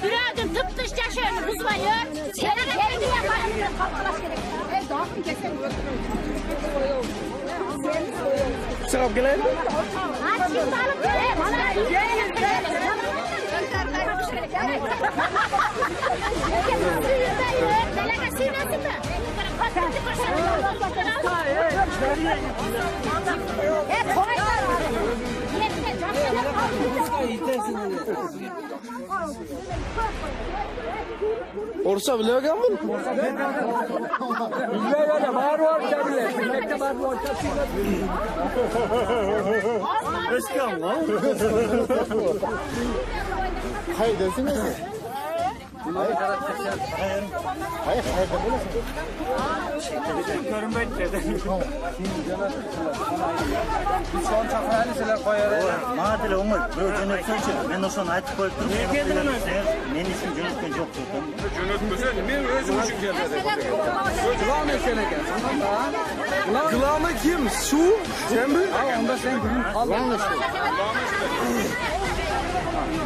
Birazdan tıptış yaşayın uzmayın. Seni kendi yapalım. Dağıtın kesin. Çıkıp gelelim. Hadi şimdi alıp gelelim. Orsa biliyor musun? Öyle var tabii. Mekte var Eşkan lan. Hayır desene. Hayır de böylesin. Görünmek dedi. Biz şu an çakıraylı şeyler koyarız. Madile Umar, böyle Cüneyt'e ben de sonra aytıp koyup durup. Ne geldin lan sen? Benim ismim Cüneyt'ten yok zaten. Cüneyt ben özüm için gelmedim. Kılağına sene gelsin. Kılağına kim? Şu? Sen mi? Onda sen günün. Kılağına şu.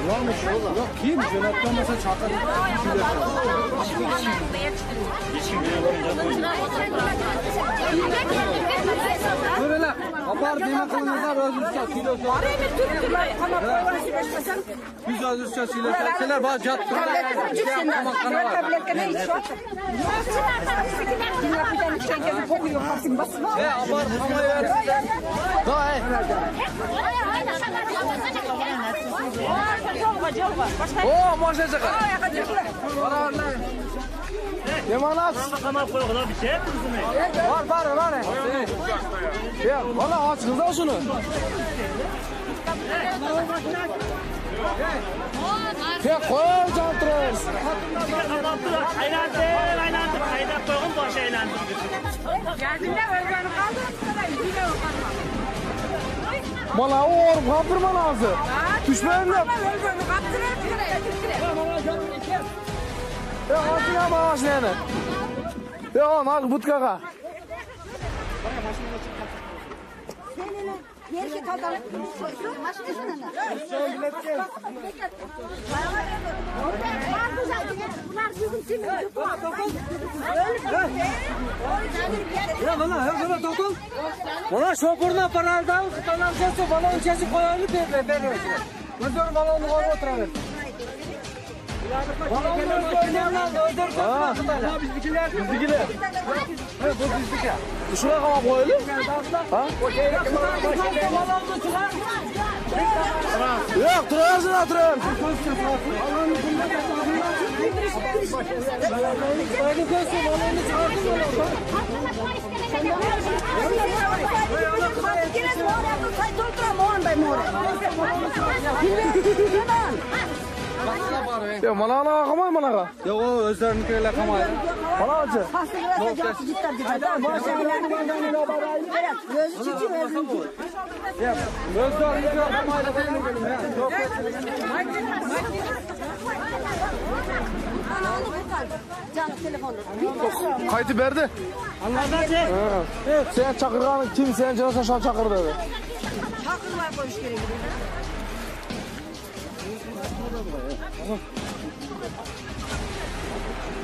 Kılağına şu. Yok kim? Cüneyt'ten mesela çakır. Böyle kapar dime kılınırlar özürse kilosu. Biz özürse sileseler bana cat. Abar kamayı versinler. Daha iyi. Oo başa çıkar. Yemanas. Kamal koyuyorlar bir şey mi? Var. Ya valla açınız al şunu. Ya koy cantrız. Aylandır. Ayda koyun baş aylandır. Geldiğinde özgürlüğünü kaldırın. Bana o orup kaptırma lazım. Düşmeyin de. Özgürlüğünü kaptırın. Ya atın ama ağaçlarını. Ya nak butkaka. Yerki kalkalım. Maşinesine. Bunlar bizim için. Ya bana dokun. Bana şoförüne para aldım. Tamam sesi balon içesi koyalım veriyorsun. Gözür balonu koyup oturalım. Balonlar oynayanlar öldür. Bizdikiler. Evet bu bizdikiler. Şuraya kama koyalım. Ha? Yok durarsın oturun. Ya mana ana kamay mana? Ya o özlerinkiyle kamay. Mana acı. Ya özlerinkiyle kamayla benim benim ya. Kayıtı verdi. Anladın mı? Evet. Sen çakırganın kim sen canı şan çakır dedi. Çakır var koş gerekiyor.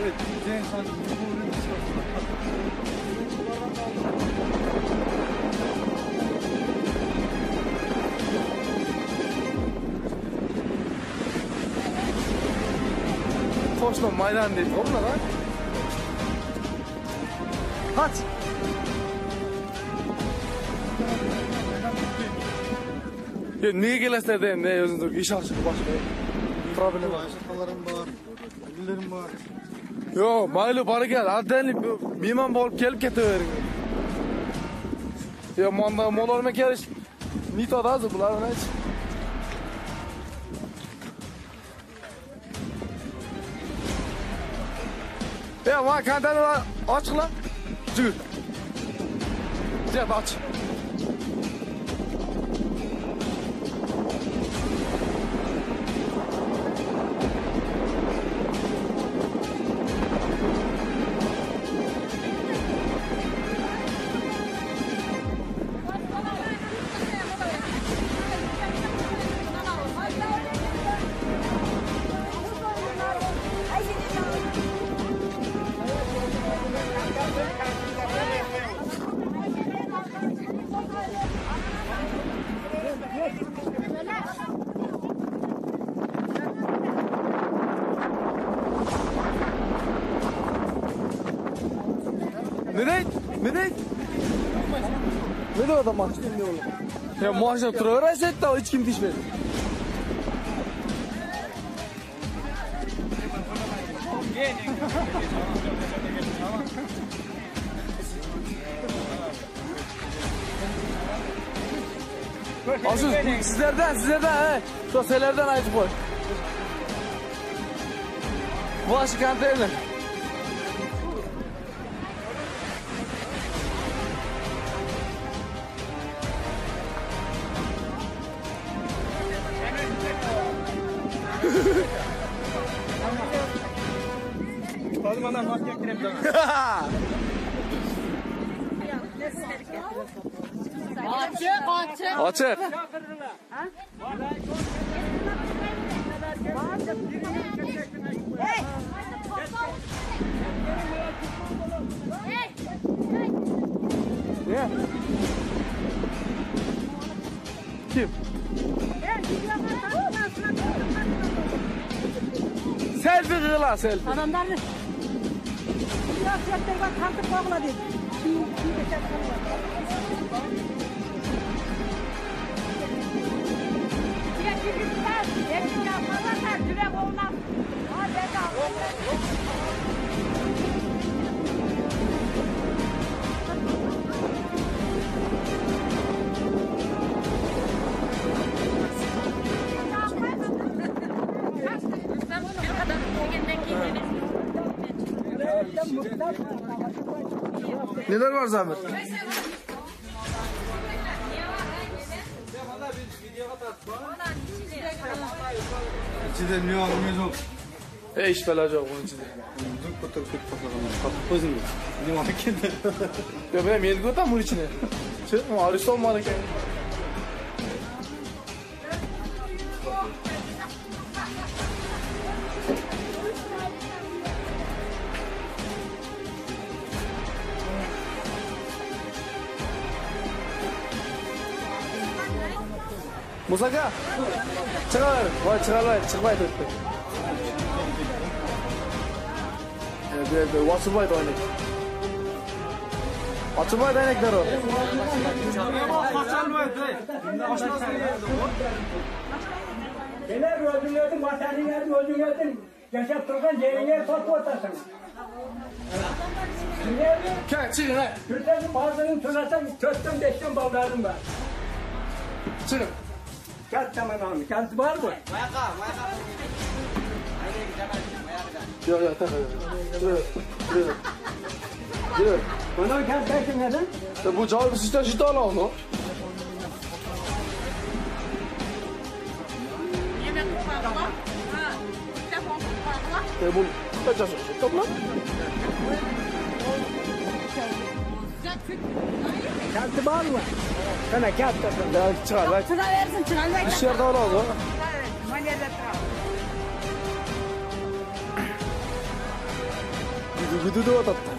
Evet, Koştum maydan değil, oğlum lan. Kaç. Ya niye gelesler deyim, ne özündür, iş açık başka. Problem var. Şakalarım var. Güllerim var. Yo, maylı bari gel, addenli miman bolup gelip ketiverin. Ya molar keliş, nito da hazır bular ne hiç. Ya var kantanı aç lan. Çıkır. Cep aç. Minik. Ne de adam maç dinliyor oğlum. Ya maçta turaveraysa da hiç kim dişmedi. Asıl sizlerden he. Sosyalardan ayıp koy. Ваши контейнеры. Hadi bana maske ektireyim sana. Açık. Ne? Kim? Selfie kıla selfie. Adamlarını siyasetler var, kalkıp bağla dedi. Neler var Zahmet? İçinde ne almıyoruz oğlum? İş felacak bunun içinde. Dur kutu pasakalım. Kapı pozun mu? Ne var ki? Ya benim yedi koytan bunun içine. Çıkma arısı olmadı ki. Musaka, çıkar. Vay çıkmaydı. Evet, vasıfaydı oynak. Açılmaydı oynaklar o. Neler öldürüyordun, vatanını öldürüyordun. Yaşap durgan yerine toplu otasın. Gel çıkın he. Türklerin bazılarını tutarsan töttüm deştim ballarım var. Çıkın. Gel tamam abi, kendisi var mı? Yok tak. Yürü. Bana kendisi neden? Bu cevabı sizden ciddi ala onu. Bu kaç yaşında? Topla. Kendisi var mı? Sana kendisi. Ya çıkar lan. Sıra versin, sıra versin. Dışarıda ala oldu. Güdü de o tattı.